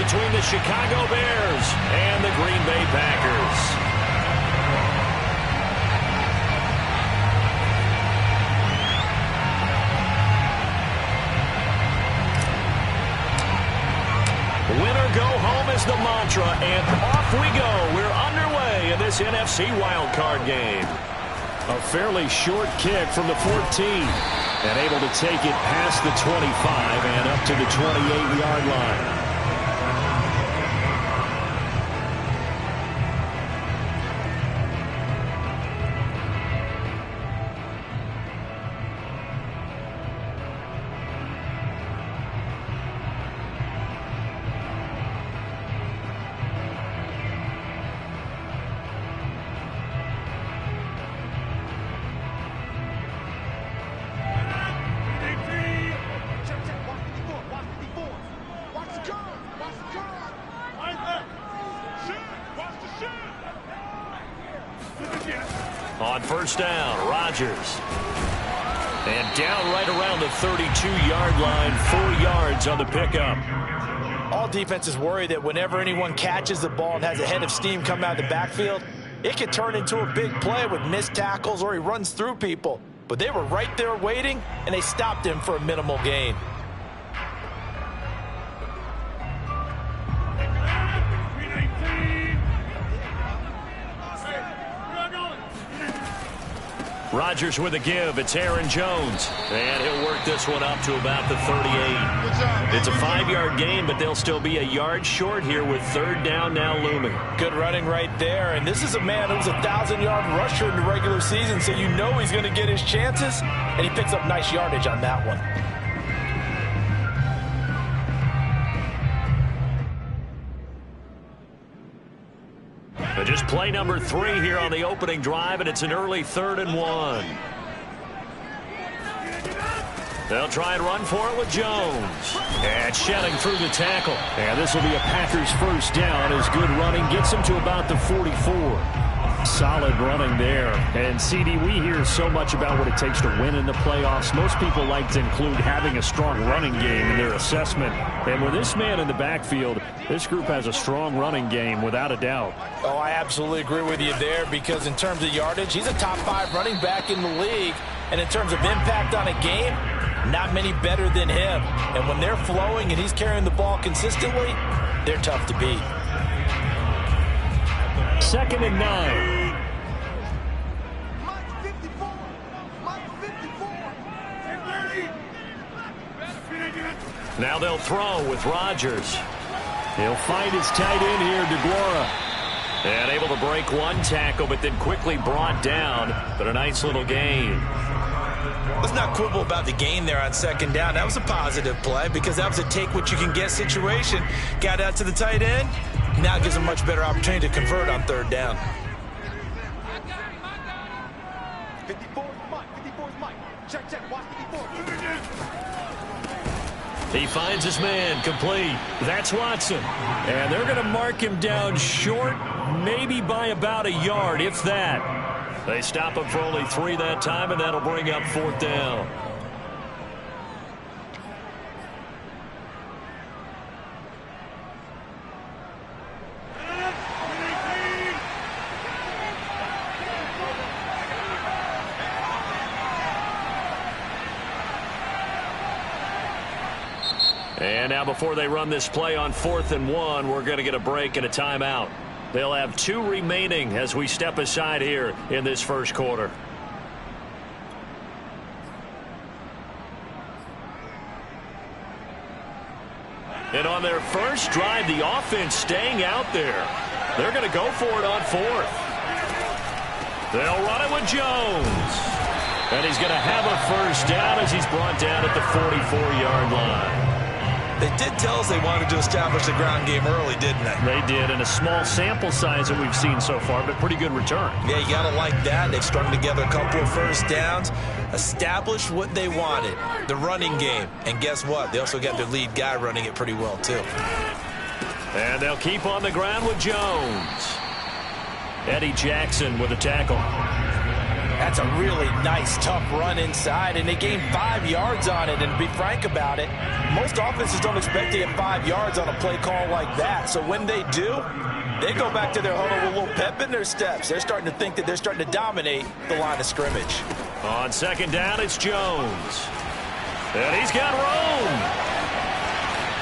between the Chicago Bears and the Green Bay Packers. Winner go home is the mantra, and off we go. We're underway in this NFC wildcard game. A fairly short kick from the 14, and able to take it past the 25 and up to the 28-yard line. On first down, Rodgers. And down right around the 32-yard line, 4 yards on the pickup. All defenses worry that whenever anyone catches the ball and has a head of steam come out of the backfield, it could turn into a big play with missed tackles or he runs through people. But they were right there waiting, and they stopped him for a minimal gain. Rodgers with a give. It's Aaron Jones. And he'll work this one up to about the 38. It's a 5-yard gain, but they'll still be a yard short here with third down now looming. Good running right there. And this is a man who's a 1,000-yard rusher in the regular season, so you know he's going to get his chances. And he picks up nice yardage on that one. Just play number 3 here on the opening drive, and it's an early 3rd and 1. They'll try and run for it with Jones. And shedding through the tackle. And this will be a Packers first down as good running gets him to about the 44. Solid running there. And, CD, we hear so much about what it takes to win in the playoffs. Most people like to include having a strong running game in their assessment. And with this man in the backfield, this group has a strong running game without a doubt. Oh, I absolutely agree with you there, because in terms of yardage, he's a top 5 running back in the league. And in terms of impact on a game, not many better than him. And when they're flowing and he's carrying the ball consistently, they're tough to beat. 2nd and 9. Now they'll throw with Rodgers. He'll find his tight end here, DeGuara. And able to break one tackle, but then quickly brought down. But a nice little gain. Let's not quibble about the gain there on 2nd down. That was a positive play because that was a take-what-you-can-get situation. Got out to the tight end. Now gives him a much better opportunity to convert on 3rd down. 54 is Mike. 54 is Mike. Check. Watch 54. He finds his man complete. That's Watson. And they're going to mark him down short, maybe by about a yard, if that. They stop him for only 3 that time, and that'll bring up 4th down. And now before they run this play on 4th and 1, we're going to get a break and a timeout. They'll have 2 remaining as we step aside here in this first quarter. And on their first drive, the offense staying out there. They're going to go for it on 4th. They'll run it with Jones. And he's going to have a first down as he's brought down at the 44-yard line. They did tell us they wanted to establish the ground game early, didn't they? They did, and a small sample size that we've seen so far, but pretty good return. Yeah, you got to like that. They've strung together a couple of first downs, established what they wanted, the running game. And guess what? They also got their lead guy running it pretty well, too. And they'll keep on the ground with Jones. Eddie Jackson with a tackle. That's a really nice, tough run inside, and they gained 5 yards on it. And to be frank about it, most offenses don't expect to get 5 yards on a play call like that. So when they do, they go back to their huddle with a little pep in their steps. They're starting to think that they're starting to dominate the line of scrimmage. On second down, it's Jones. And he's got room.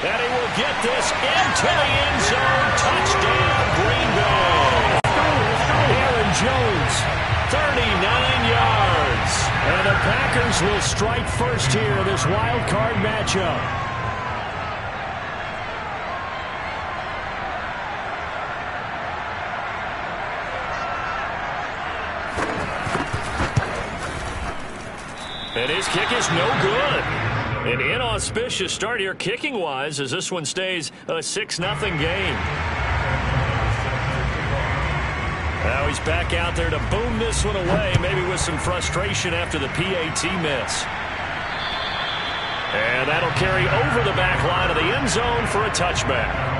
And he will get this into the end zone. Touchdown, Green Bay. Aaron Jones, 39 yards. And the Packers will strike first here in this wild card matchup. And his kick is no good. An inauspicious start here kicking-wise as this one stays a 6-0 game. Now he's back out there to boom this one away, maybe with some frustration after the PAT miss. And that'll carry over the back line of the end zone for a touchback.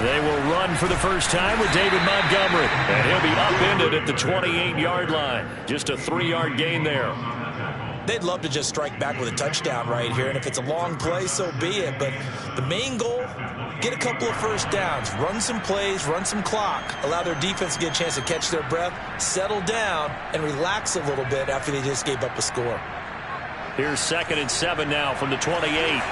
They will run for the first time with David Montgomery. And he'll be upended at the 28-yard line. Just a 3-yard gain there. They'd love to just strike back with a touchdown right here. And if it's a long play, so be it. But the main goal, get a couple of first downs. Run some plays, run some clock. Allow their defense to get a chance to catch their breath, settle down, and relax a little bit after they just gave up a score. Here's 2nd and 7 now from the 28.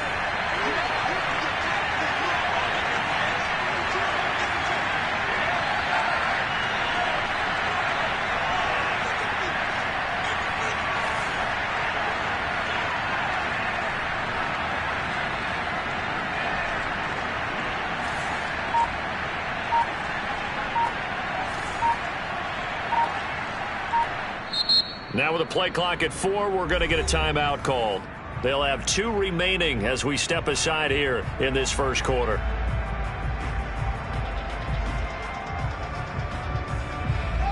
Now with the play clock at 4, we're going to get a timeout called. They'll have 2 remaining as we step aside here in this first quarter.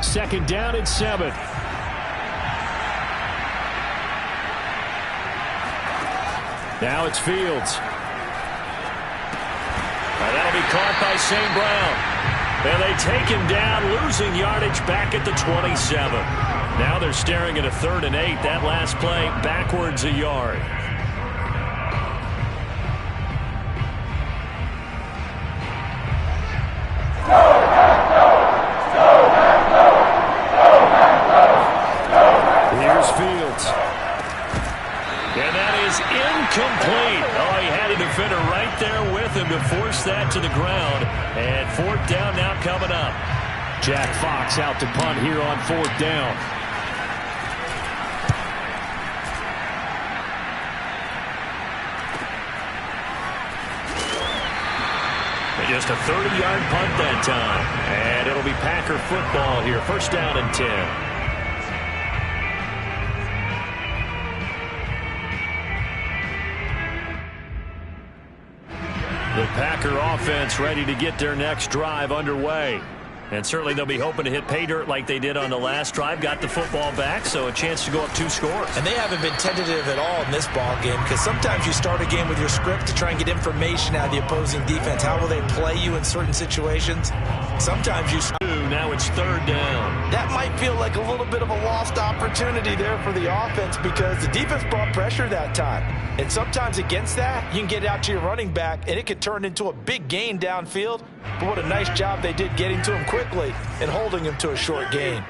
Second down and 7. Now it's Fields. And that'll be caught by St. Brown. And they take him down, losing yardage back at the 27. Now they're staring at a 3rd and 8. That last play backwards a yard. Here's Fields. And that is incomplete. Oh, he had a defender right there with him to force that to the ground. And 4th down now coming up. Jack Fox out to punt here on 4th down. Just a 30-yard punt that time. And it'll be Packer football here. 1st down and 10. The Packer offense ready to get their next drive underway. And certainly they'll be hoping to hit pay dirt like they did on the last drive. Got the football back, so a chance to go up 2 scores. And they haven't been tentative at all in this ball game, because sometimes you start a game with your script to try and get information out of the opposing defense. How will they play you in certain situations? Sometimes you... Now it's 3rd down. That might feel like a little bit of a lost opportunity there for the offense, because the defense brought pressure that time. And sometimes against that, you can get out to your running back, and it could turn into a big gain downfield. But what a nice job they did getting to him quickly and holding him to a short gain.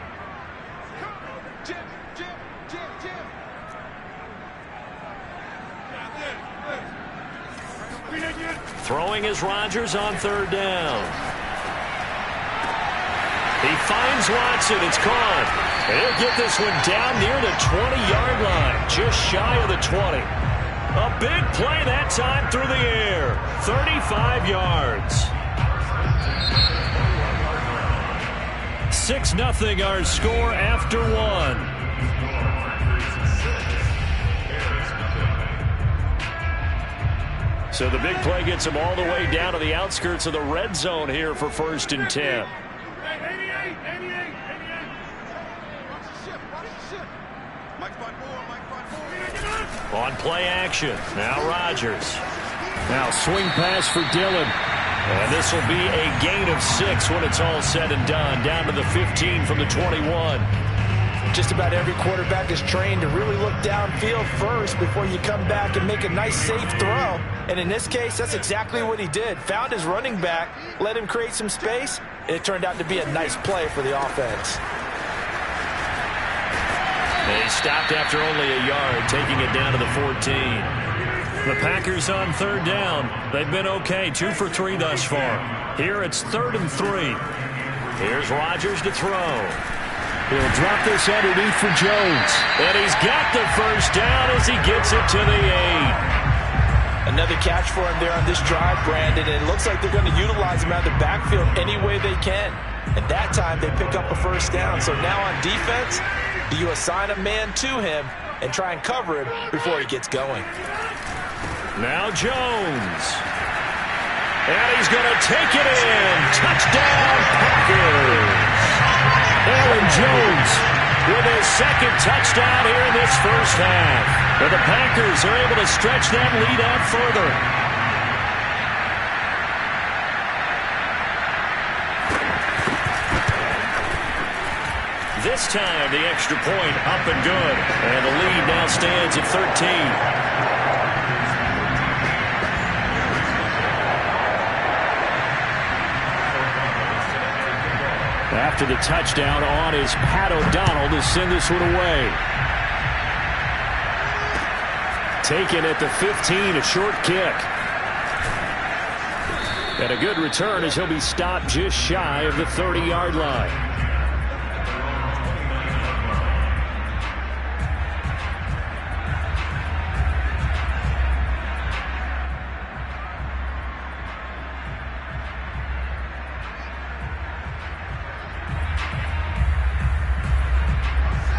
Throwing is Rodgers on 3rd down. He finds Watson. It's caught. And he'll get this one down near the 20-yard line, just shy of the 20. A big play that time through the air. 35 yards. 6-0 our score after 1. So the big play gets him all the way down to the outskirts of the red zone here for 1st and 10. On play action. Now Rodgers. Now swing pass for Dillon. And this will be a gain of 6 when it's all said and done. Down to the 15 from the 21. Just about every quarterback is trained to really look downfield first before you come back and make a nice, safe throw. And in this case, that's exactly what he did. Found his running back, let him create some space, and it turned out to be a nice play for the offense. They stopped after only a yard, taking it down to the 14. The Packers on third down. They've been okay, 2 for 3 thus far. Here it's 3rd and 3. Here's Rodgers to throw. He'll drop this underneath for Jones. And he's got the first down as he gets it to the 8. Another catch for him there on this drive, Brandon, and it looks like they're going to utilize him out of the backfield any way they can. And that time they pick up a first down. So now on defense, do you assign a man to him and try and cover him before he gets going? Now Jones. And he's going to take it in. Touchdown, Packers. Aaron Jones with his second touchdown here in this first half. But the Packers are able to stretch that lead out further. This time the extra point up and good. And the lead now stands at 13. After the touchdown on is Pat O'Donnell to send this one away. Taken at the 15, a short kick. And a good return as he'll be stopped just shy of the 30-yard line.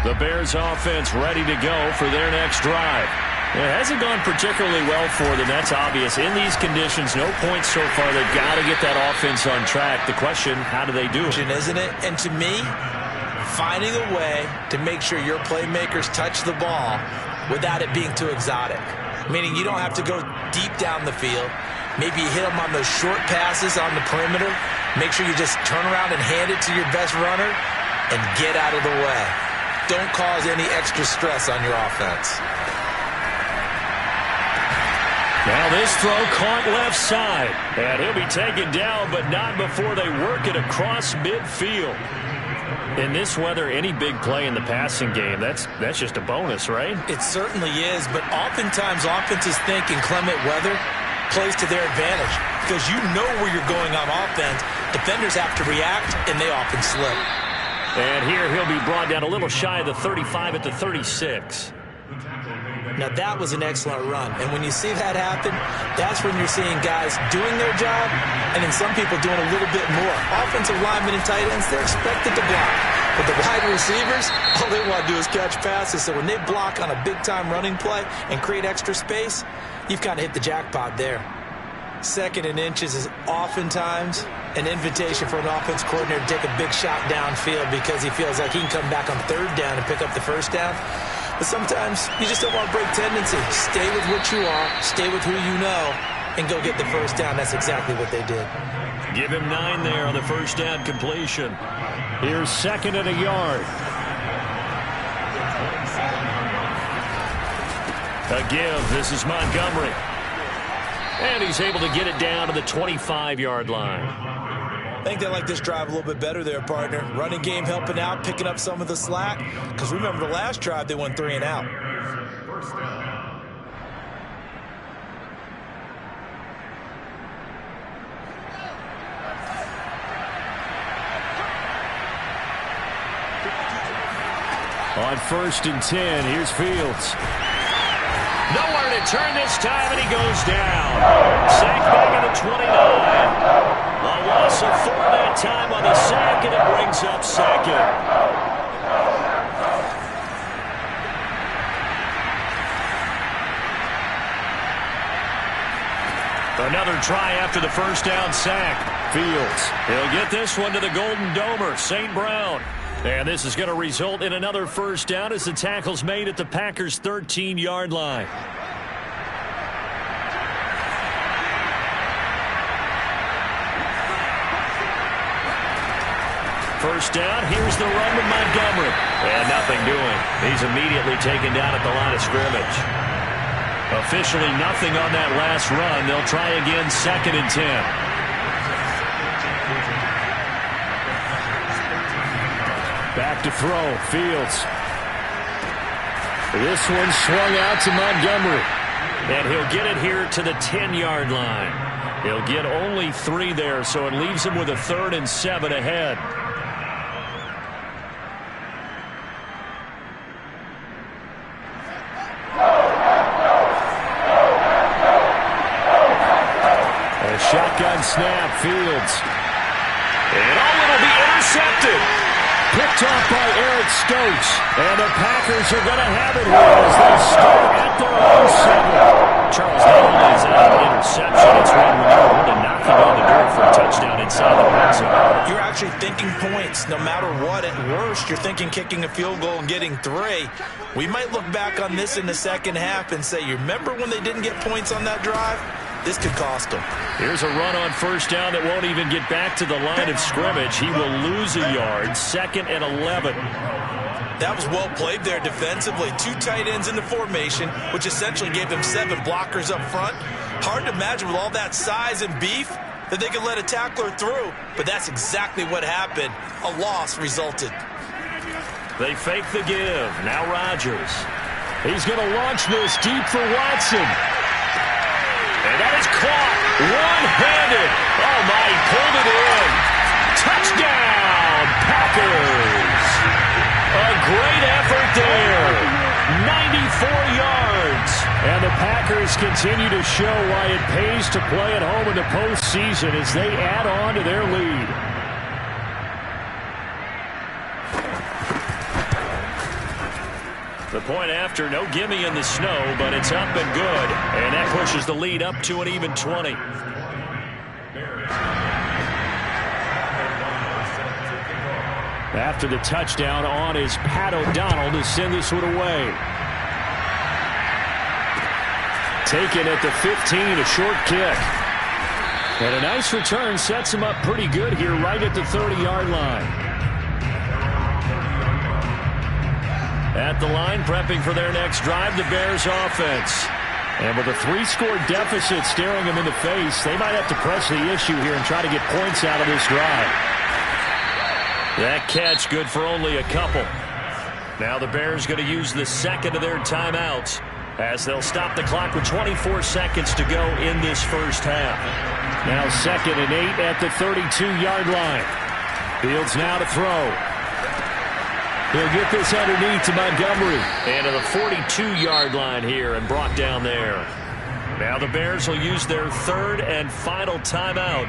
The Bears offense ready to go for their next drive. It hasn't gone particularly well for them. That's obvious. In these conditions, no points so far. They've got to get that offense on track. The question, how do they do it? Isn't it? And to me, finding a way to make sure your playmakers touch the ball without it being too exotic. Meaning you don't have to go deep down the field. Maybe you hit them on those short passes on the perimeter. Make sure you just turn around and hand it to your best runner and get out of the way. Don't cause any extra stress on your offense. Now this throw caught left side. And he'll be taken down, but not before they work it across midfield. In this weather, any big play in the passing game, that's just a bonus, right? It certainly is, but oftentimes offenses think in clement weather plays to their advantage because you know where you're going on offense. Defenders have to react, and they often slip. And here he'll be brought down a little shy of the 35 at the 36. Now that was an excellent run. And when you see that happen, that's when you're seeing guys doing their job and then some people doing a little bit more. Offensive linemen and tight ends, they're expected to block. But the wide receivers, all they want to do is catch passes. So when they block on a big-time running play and create extra space, you've kind of hit the jackpot there. Second and inches is oftentimes an invitation for an offense coordinator to take a big shot downfield because he feels like he can come back on third down and pick up the first down. But sometimes you just don't want to break tendency. Stay with what you are, stay with who you know, and go get the first down. That's exactly what they did. Give him 9 there on the first down completion. Here's 2nd and a yard. A give. This is Montgomery. And he's able to get it down to the 25-yard line. I think they like this drive a little bit better there, partner. Running game helping out, picking up some of the slack. Because remember, the last drive, they went 3 and out. On 1st and 10, here's Fields. Nowhere to turn this time, and he goes down. Sacked back at the 29. A loss of 4 that time on the sack, and it brings up 2nd. Another try after the first down sack. Fields. He'll get this one to the Golden Domer, St. Brown. And this is going to result in another first down as the tackle's made at the Packers' 13-yard line. First down, here's the run to Montgomery. And nothing doing. He's immediately taken down at the line of scrimmage. Officially nothing on that last run. They'll try again, 2nd and 10. Back to throw, Fields. This one swung out to Montgomery. And he'll get it here to the 10-yard line. He'll get only 3 there, so it leaves him with a 3rd and 7 ahead. Shotgun snap, Fields. And it'll be intercepted. Picked off by Eric Stokes. And the Packers are going to have it here as they start at their own 7. Charles, not only is that an interception, it's one where you're going to knock it on the dirt for a touchdown inside the red zone. You're actually thinking points. No matter what, at worst, you're thinking kicking a field goal and getting 3. We might look back on this in the second half and say, you remember when they didn't get points on that drive? This could cost them. Here's a run on first down that won't even get back to the line of scrimmage. He will lose a yard. 2nd and 11. That was well played there defensively. 2 tight ends in the formation, which essentially gave them 7 blockers up front. Hard to imagine with all that size and beef that they could let a tackler through. But that's exactly what happened. A loss resulted. They fake the give. Now Rodgers. He's going to launch this deep for Watson. And that is caught one-handed. Oh, my, he pulled it in. Touchdown, Packers. A great effort there. 94 yards. And the Packers continue to show why it pays to play at home in the postseason as they add on to their lead. The point after, no gimme in the snow, but it's up and good. And that pushes the lead up to an even 20. After the touchdown on is Pat O'Donnell to send this one away. Taken at the 15, a short kick. And a nice return sets him up pretty good here right at the 30-yard line. At the line, prepping for their next drive, the Bears offense. And with a 3-score deficit staring them in the face, they might have to press the issue here and try to get points out of this drive. That catch good for only a couple. Now the Bears going to use the 2nd of their timeouts as they'll stop the clock with 24 seconds to go in this first half. Now 2nd and 8 at the 32-yard line. Fields now to throw. He'll get this underneath to Montgomery. And to the 42-yard line here and brought down there. Now the Bears will use their 3rd and final timeout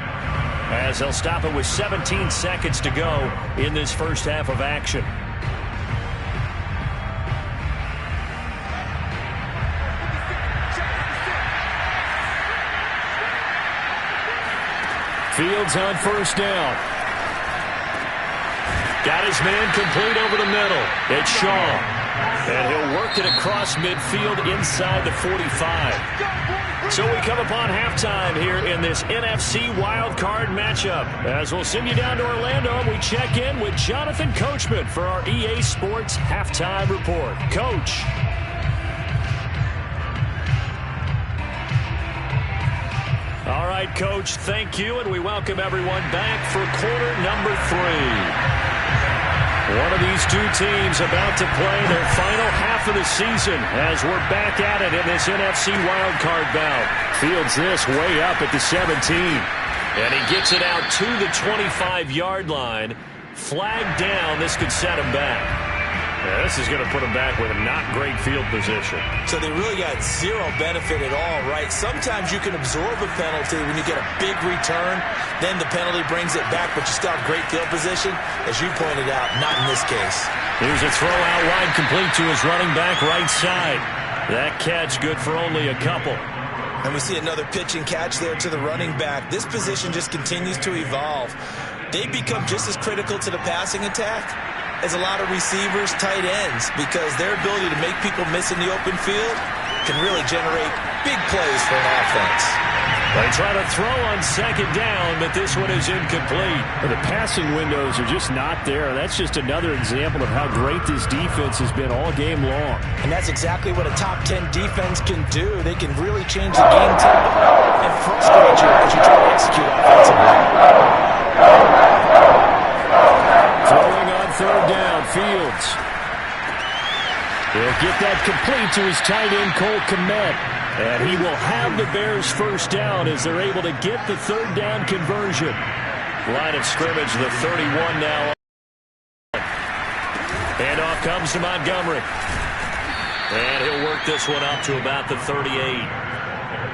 as they'll stop it with 17 seconds to go in this first half of action. Fields on first down. Got his man complete over the middle. It's Shaw. And he'll work it across midfield inside the 45. So we come upon halftime here in this NFC wildcard matchup. As we'll send you down to Orlando, we check in with Jonathan Coachman for our EA Sports Halftime Report. Coach. All right, Coach, thank you, and we welcome everyone back for quarter number 3. One of these two teams about to play their final half of the season as we're back at it in this NFC wildcard bout. Fields this way up at the 17. And he gets it out to the 25-yard line. Flag down. This could set him back. Yeah, this is going to put him back with a not great field position. So they really got zero benefit at all, right? Sometimes you can absorb a penalty when you get a big return. Then the penalty brings it back, but you still have great field position. As you pointed out, not in this case. Here's a throw out wide complete to his running back right side. That catch good for only a couple. And we see another pitch and catch there to the running back. This position just continues to evolve. They become just as critical to the passing attack is a lot of receivers, tight ends, because their ability to make people miss in the open field can really generate big plays for an offense. They try to throw on second down, but this one is incomplete. The passing windows are just not there. That's just another example of how great this defense has been all game long. And that's exactly what a top 10 defense can do. They can really change the game tempo and frustrate you as you try to execute offensively. Throwing on third down, Fields. He'll get that complete to his tight end, Cole Kmet. And he will have the Bears first down as they're able to get the third down conversion. Line of scrimmage, the 31 now. Handoff comes to Montgomery. And he'll work this one up to about the 38.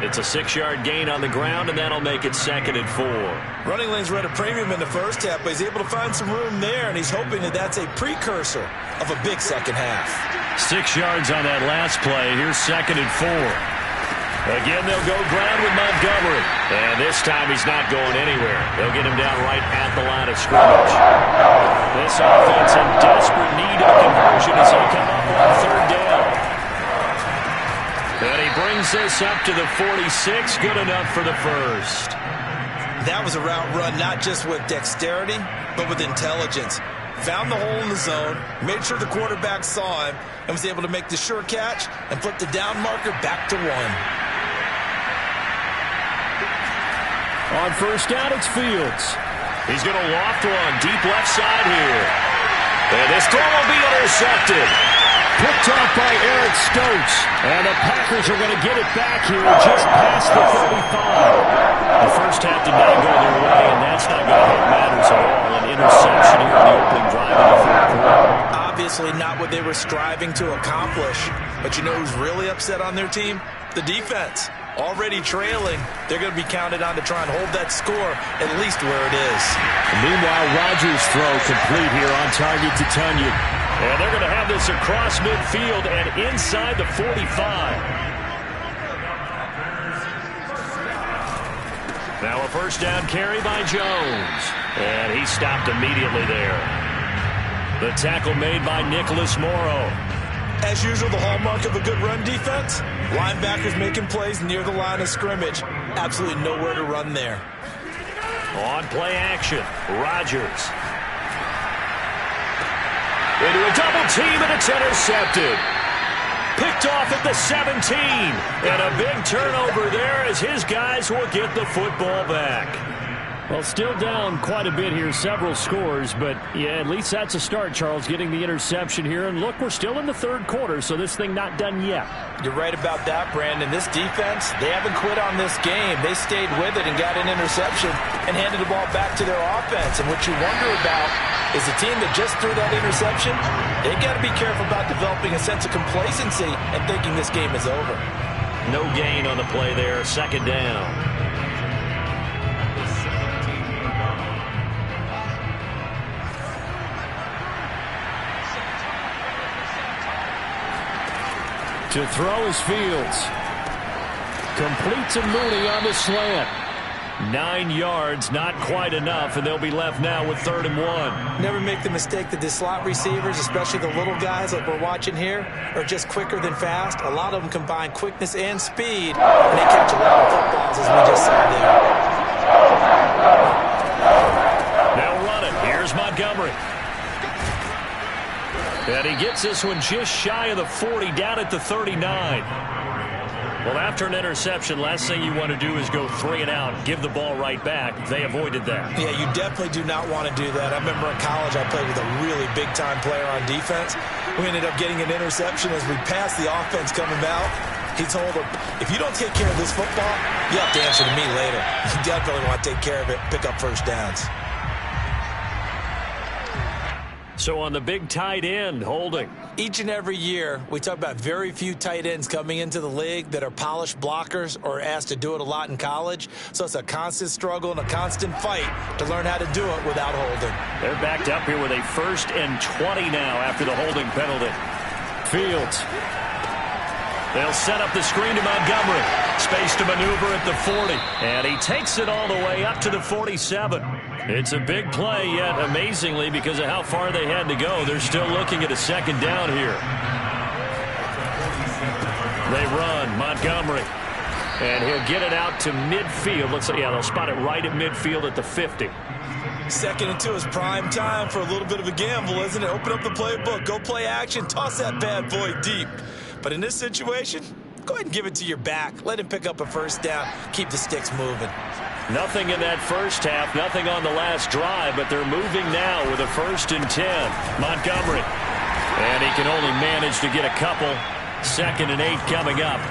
It's a 6-yard gain on the ground, and that'll make it 2nd and 4. Running lanes were at a premium in the first half, but he's able to find some room there, and he's hoping that that's a precursor of a big second half. 6 yards on that last play. Here's 2nd and 4. Again, they'll go ground with Montgomery. And this time he's not going anywhere. They'll get him down right at the line of scrimmage. This offense in desperate need of conversion as they come up on third down. And he brings this up to the 46. Good enough for the first. That was a route run not just with dexterity, but with intelligence. Found the hole in the zone, made sure the quarterback saw him, and was able to make the sure catch and flip the down marker back to 1. On first down, it's Fields. He's going to loft one deep left side here. And this throw will be intercepted. Picked off by Eric Stokes. And the Packers are going to get it back here just past the 35. The first half did not go their way, and that's not going to help matters at all. An interception here in the opening drive of the third quarter. Obviously not what they were striving to accomplish. But you know who's really upset on their team? The defense. Already trailing, they're going to be counted on to try and hold that score at least where it is. Meanwhile, Rodgers' throw complete here on target to Tunyon. And they're going to have this across midfield and inside the 45. Now a first down carry by Jones. And he stopped immediately there. The tackle made by Nicholas Morrow. As usual, the hallmark of a good run defense, linebackers making plays near the line of scrimmage. Absolutely nowhere to run there. On play action, Rodgers. Into a double team, and it's intercepted. Picked off at the 17. And a big turnover there as his guys will get the football back. Well, still down quite a bit here, several scores, but yeah, at least that's a start, Charles, getting the interception here. And look, we're still in the third quarter, so this thing not done yet. You're right about that, Brandon. This defense, they haven't quit on this game. They stayed with it and got an interception and handed the ball back to their offense. And what you wonder about is the team that just threw that interception, they got to be careful about developing a sense of complacency and thinking this game is over. No gain on the play there, 2nd down. To throw is Fields. Complete to Mooney on the slant. 9 yards, not quite enough, and they'll be left now with 3rd and 1. Never make the mistake that the slot receivers, especially the little guys like we're watching here, are just quicker than fast. A lot of them combine quickness and speed, and they catch a lot of footballs, as we just saw there. Now run it. Here's Montgomery. And he gets this one just shy of the 40, down at the 39. Well, after an interception, last thing you want to do is go 3 and out, give the ball right back. They avoided that. Yeah, you definitely do not want to do that. I remember in college I played with a really big-time player on defense. We ended up getting an interception as we passed the offense coming out. He told him, if you don't take care of this football, you have to answer to me later. You definitely want to take care of it, pick up first downs. So on the big tight end, Holding. Each and every year, we talk about very few tight ends coming into the league that are polished blockers or asked to do it a lot in college. So it's a constant struggle and a constant fight to learn how to do it without Holding. They're backed up here with a 1st and 20 now after the holding penalty. Fields. They'll set up the screen to Montgomery. space to maneuver at the 40. And he takes it all the way up to the 47. It's a big play, yet amazingly, because of how far they had to go, they're still looking at a second down here. They run, Montgomery. And he'll get it out to midfield. Looks like, yeah, they'll spot it right at midfield at the 50. Second and 2 is prime time for a little bit of a gamble, isn't it? Open up the playbook, go play action, toss that bad boy deep. But in this situation, go ahead and give it to your back. Let him pick up a first down. Keep the sticks moving. Nothing in that first half, nothing on the last drive, but they're moving now with a 1st and 10. Montgomery. And he can only manage to get a couple. 2nd and 8 coming up.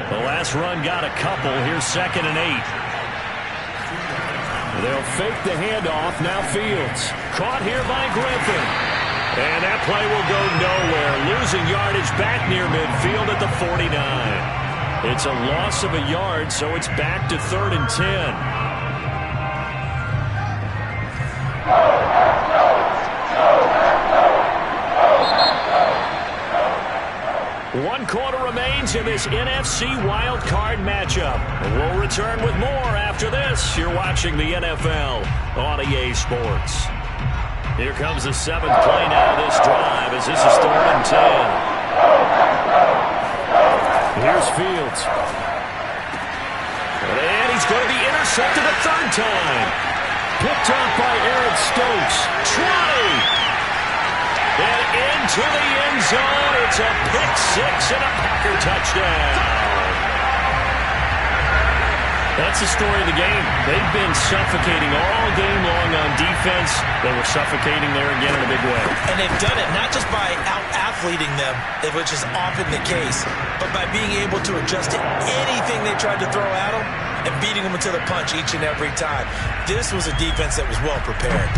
The last run got a couple. Here's 2nd and 8. They'll fake the handoff. Now Fields. Caught here by Griffin. And that play will go nowhere. Losing yardage back near midfield at the 49. It's a loss of a yard, so it's back to 3rd and 10. 1 quarter remains in this NFC wildcard matchup. We'll return with more after this. You're watching the NFL on EA Sports. Here comes the 7th play now of this drive as this is 3rd and 10. Here's Fields. And he's going to be intercepted a 3rd time. Picked up by Eric Stokes. Trotty. And into the end zone. It's a pick-6 and a Packer touchdown. That's the story of the game. They've been suffocating all game long on defense. They were suffocating there again in a big way. And they've done it not just by out-athleting them, which is often the case, but by being able to adjust to anything they tried to throw at them and beating them into the punch each and every time. This was a defense that was well prepared.